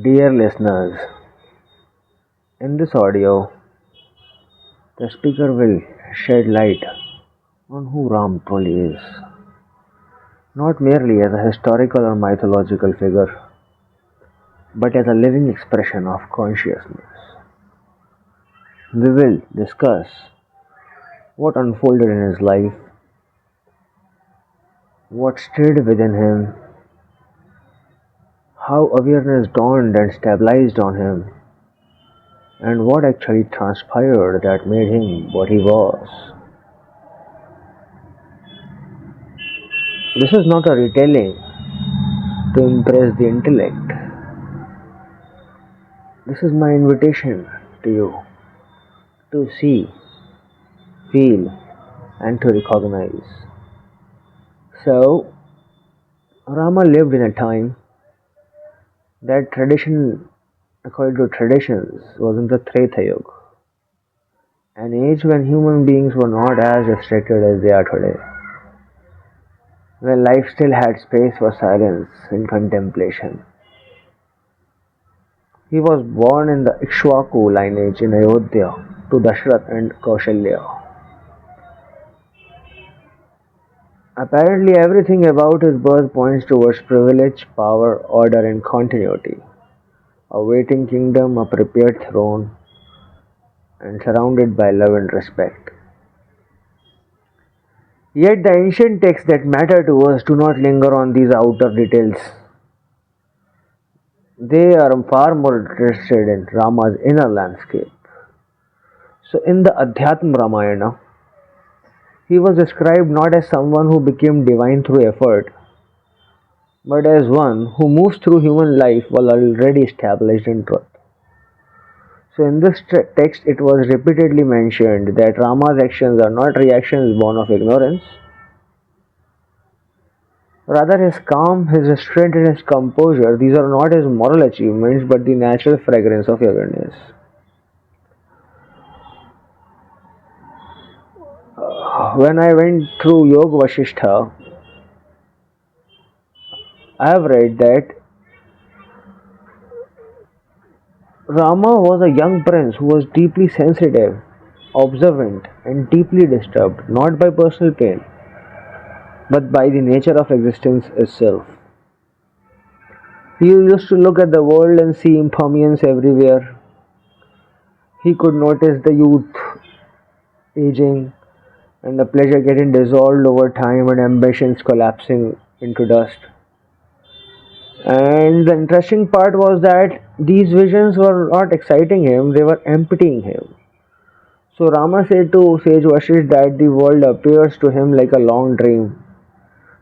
Dear listeners, in this audio, the speaker will shed light on who Ram truly is, not merely as a historical or mythological figure, but as a living expression of consciousness. We will discuss what unfolded in his life, what stayed within him, how awareness dawned and stabilized on him, and what actually transpired that made him what he was. This is not a retelling to impress the intellect. This is my invitation to you to see, feel, and to recognize. So, Rama lived in a time that tradition, according to traditions, was in the Treta Yuga, an age when human beings were not as restricted as they are today, when life still had space for silence and contemplation. He was born in the Ikshvaku lineage in Ayodhya to Dashrath and Kaushalya. Apparently, everything about his birth points towards privilege, power, order, and continuity. A waiting kingdom, a prepared throne, and surrounded by love and respect. Yet the ancient texts that matter to us do not linger on these outer details. They are far more interested in Rama's inner landscape. So, in the Adhyatma Ramayana, he was described not as someone who became divine through effort, but as one who moves through human life while already established in truth. So, in this text, it was repeatedly mentioned that Rama's actions are not reactions born of ignorance. Rather, his calm, his restraint, and his composure, these are not his moral achievements but the natural fragrance of awareness. When I went through Yoga Vasistha, I have read that Rama was a young prince who was deeply sensitive, observant, and deeply disturbed, not by personal pain, but by the nature of existence itself. He used to look at the world and see impermanence everywhere. He could notice the youth aging and the pleasure getting dissolved over time and ambitions collapsing into dust. And the interesting part was that these visions were not exciting him, they were emptying him. So Rama said to sage Vashisth that the world appears to him like a long dream,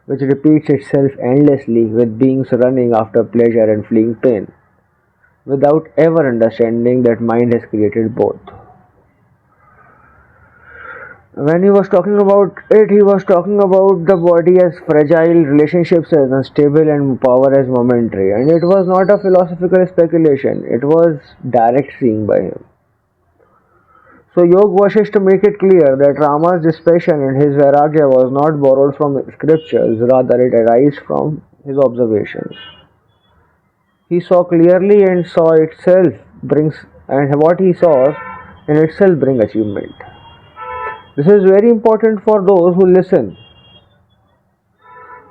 which repeats itself endlessly with beings running after pleasure and fleeing pain, without ever understanding that mind has created both. When he was talking about it, he was talking about the body as fragile, relationships as unstable, and power as momentary. And it was not a philosophical speculation, it was direct seeing by him. So Yoga wishes to make it clear that Rama's dispassion and his vairagya was not borrowed from scriptures, rather it arises from his observations. He saw clearly and saw itself brings and what he saw in itself bring achievement. This is very important for those who listen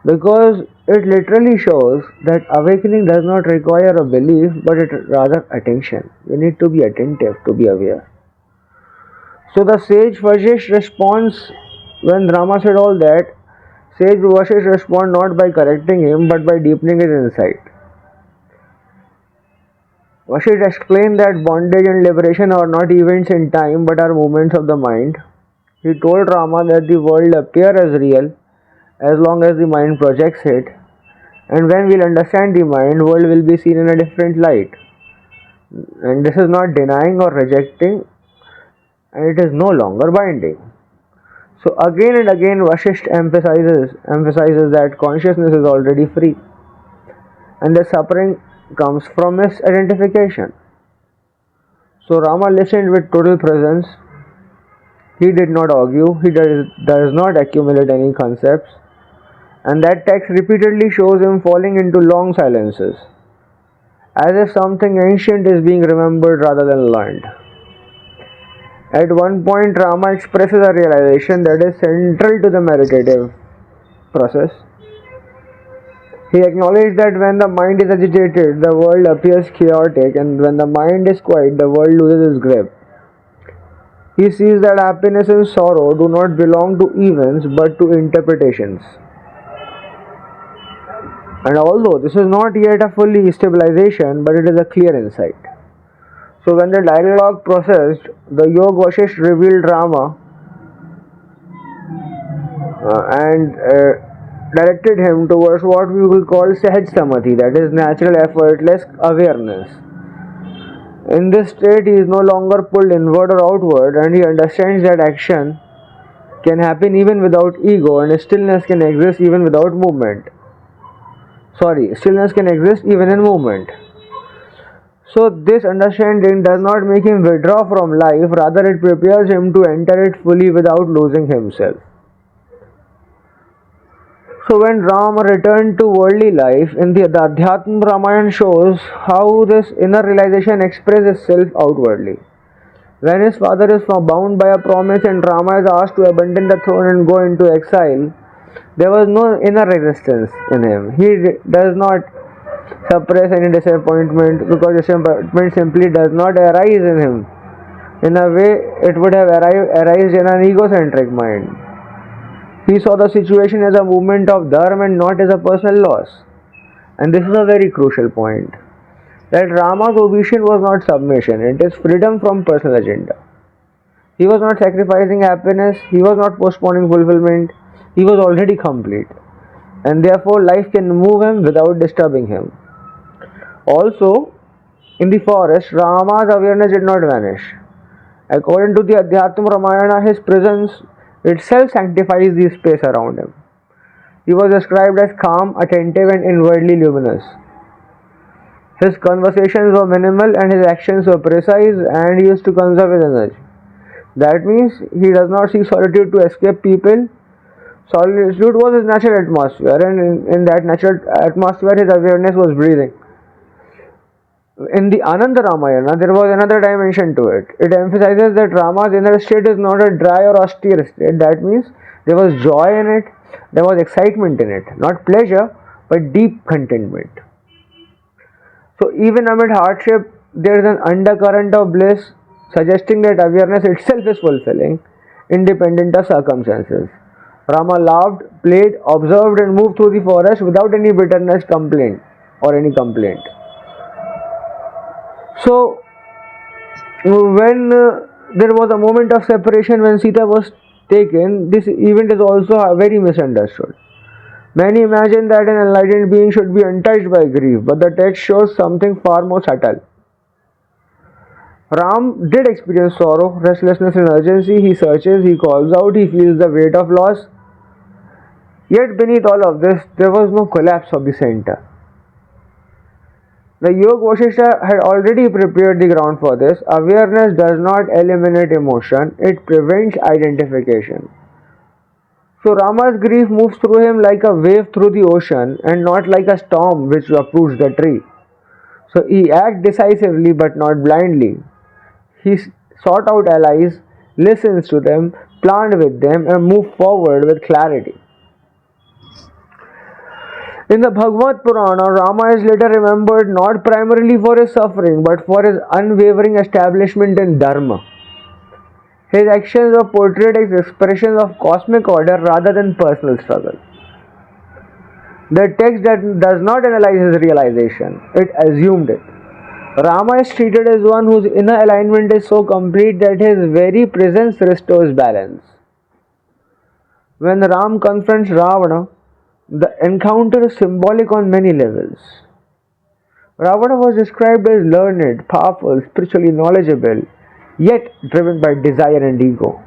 because it literally shows that awakening does not require a belief but it rather attention. You need to be attentive to be aware. So the sage Vashisth responds when Rama said all that, sage Vashisth responds not by correcting him but by deepening his insight. Vashisth explained that bondage and liberation are not events in time but are movements of the mind. He told Rama that the world appears as real as long as the mind projects it, and when we'll understand the mind, world will be seen in a different light. And this is not denying or rejecting, and it is no longer binding. So again and again Vashisth emphasizes that consciousness is already free, and the suffering comes from misidentification. So Rama listened with total presence. He did not argue, he does not accumulate any concepts, and that text repeatedly shows him falling into long silences. as if something ancient is being remembered rather than learned. At one point, Rama expresses a realization that is central to the meditative process. He acknowledged that when the mind is agitated, the world appears chaotic, and when the mind is quiet, the world loses its grip. He sees that happiness and sorrow do not belong to events but to interpretations. And although this is not yet a fully stabilization, but it is a clear insight. So when the dialogue processed, the Yoga Vasistha revealed Rama and directed him towards what we will call Sahaj Samadhi, that is natural effortless awareness. In this state, he is no longer pulled inward or outward, and he understands that action can happen even without ego, and stillness can exist even without movement. Stillness can exist even in movement. So this understanding does not make him withdraw from life, rather it prepares him to enter it fully without losing himself. So when Rama returned to worldly life, in the Adhyatma Ramayana shows how this inner realization expresses itself outwardly. When his father is bound by a promise and Rama is asked to abandon the throne and go into exile, there was no inner resistance in him. He does not suppress any disappointment, because disappointment simply does not arise in him. In a way, it would have arisen in an egocentric mind. He saw the situation as a movement of dharma and not as a personal loss. And this is a very crucial point. That Rama's obedience was not submission, it is freedom from personal agenda. He was not sacrificing happiness, he was not postponing fulfillment, he was already complete. And therefore life can move him without disturbing him. Also, in the forest, Rama's awareness did not vanish. According to the Adhyatma Ramayana, his presence itself sanctifies the space around him. He was described as calm, attentive, and inwardly luminous. His conversations were minimal and his actions were precise, and he used to conserve his energy. That means he does not seek solitude to escape people. Solitude was his natural atmosphere, and in that natural atmosphere his awareness was breathing. In the Ananda Ramayana, there was another dimension to it. It emphasizes that Rama's inner state is not a dry or austere state. That means there was joy in it, there was excitement in it, not pleasure, but deep contentment. So even amid hardship, there is an undercurrent of bliss, suggesting that awareness itself is fulfilling, independent of circumstances. Rama laughed, played, observed, and moved through the forest without any bitterness, complaint, or any complaint. So, when there was a moment of separation when Sita was taken, this event is also very misunderstood. Many imagine that an enlightened being should be untouched by grief, but the text shows something far more subtle. Ram did experience sorrow, restlessness, and urgency. He searches, he calls out, he feels the weight of loss. Yet beneath all of this, there was no collapse of the center. The Yoga Vasistha had already prepared the ground for this. Awareness does not eliminate emotion, it prevents identification. So Rama's grief moves through him like a wave through the ocean and not like a storm which uproots the tree. So he acts decisively but not blindly. He sought out allies, listens to them, planned with them, and moved forward with clarity. In the Bhagavata Purana, Rama is later remembered not primarily for his suffering but for his unwavering establishment in Dharma. His actions are portrayed as expressions of cosmic order rather than personal struggle. The text does not analyze his realization, it assumed it. Rama is treated as one whose inner alignment is so complete that his very presence restores balance. When Ram confronts Ravana, the encounter is symbolic on many levels. Ravana was described as learned, powerful, spiritually knowledgeable, yet driven by desire and ego.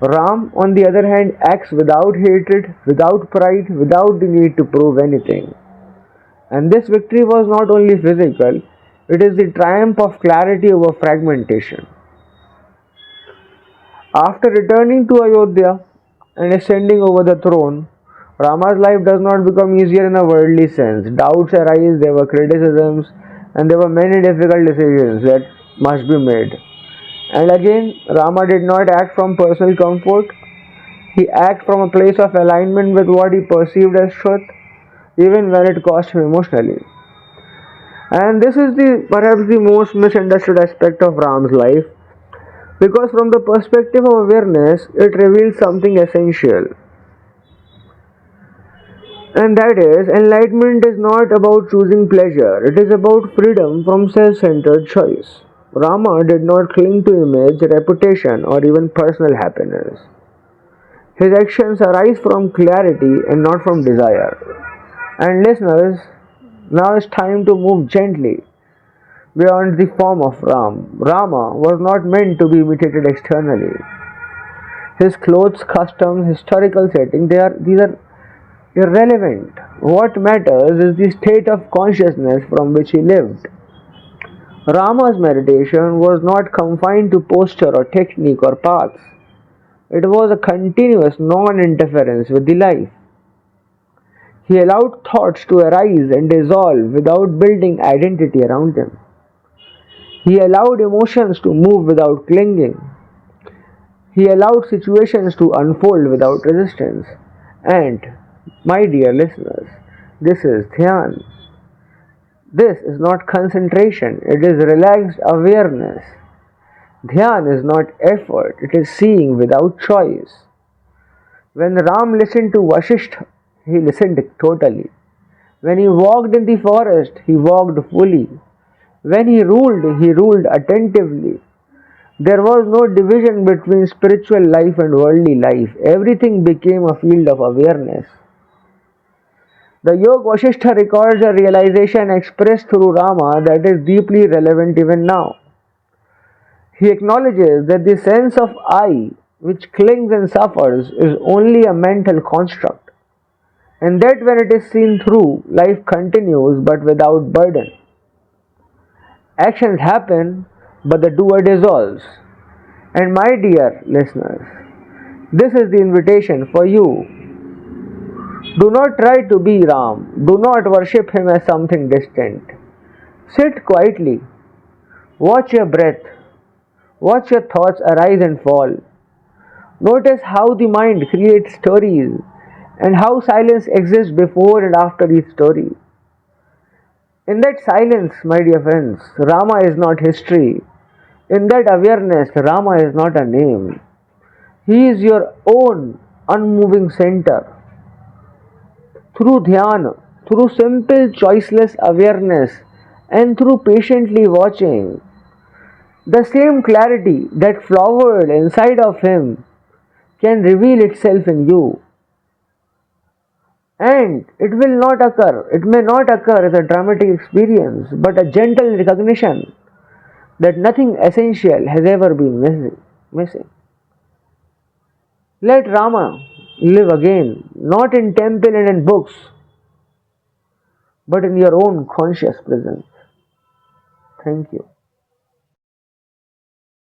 Ram, on the other hand, acts without hatred, without pride, without the need to prove anything. And this victory was not only physical, it is the triumph of clarity over fragmentation. After returning to Ayodhya and ascending over the throne, Rama's life does not become easier in a worldly sense. Doubts arise, there were criticisms, and there were many difficult decisions that must be made. And again, Rama did not act from personal comfort. He acted from a place of alignment with what he perceived as truth, even when it cost him emotionally. And this is the perhaps the most misunderstood aspect of Ram's life, because from the perspective of awareness, it reveals something essential. And that is, enlightenment is not about choosing pleasure, it is about freedom from self centered choice. Rama did not cling to image, reputation, or even personal happiness. His actions arise from clarity and not from desire. And listeners, now it's time to move gently beyond the form of Ram. Rama was not meant to be imitated externally. His clothes, customs, historical setting, these are irrelevant. What matters is the state of consciousness from which he lived. Rama's meditation was not confined to posture or technique or paths. It was a continuous non-interference with the life. He allowed thoughts to arise and dissolve without building identity around them. He allowed emotions to move without clinging. He allowed situations to unfold without resistance. And, my dear listeners, this is Dhyan. This is not concentration, it is relaxed awareness. Dhyan is not effort, it is seeing without choice. When Ram listened to Vasistha, he listened totally. When he walked in the forest, he walked fully. When he ruled attentively. There was no division between spiritual life and worldly life. Everything became a field of awareness. The Yoga Vasistha records a realization expressed through Rama that is deeply relevant even now. He acknowledges that the sense of I, which clings and suffers, is only a mental construct, and that when it is seen through, life continues but without burden. Actions happen, but the doer dissolves. And my dear listeners, this is the invitation for you. Do not try to be Ram. Do not worship him as something distant. Sit quietly. Watch your breath. Watch your thoughts arise and fall. Notice how the mind creates stories and how silence exists before and after each story. In that silence, my dear friends, Rama is not history. In that awareness, Rama is not a name. He is your own unmoving center. Through dhyana, through simple choiceless awareness, and through patiently watching, the same clarity that flowered inside of him can reveal itself in you. And it may not occur as a dramatic experience, but a gentle recognition that nothing essential has ever been missing. Let Rama live again, not in temple and in books, but in your own conscious presence. Thank you.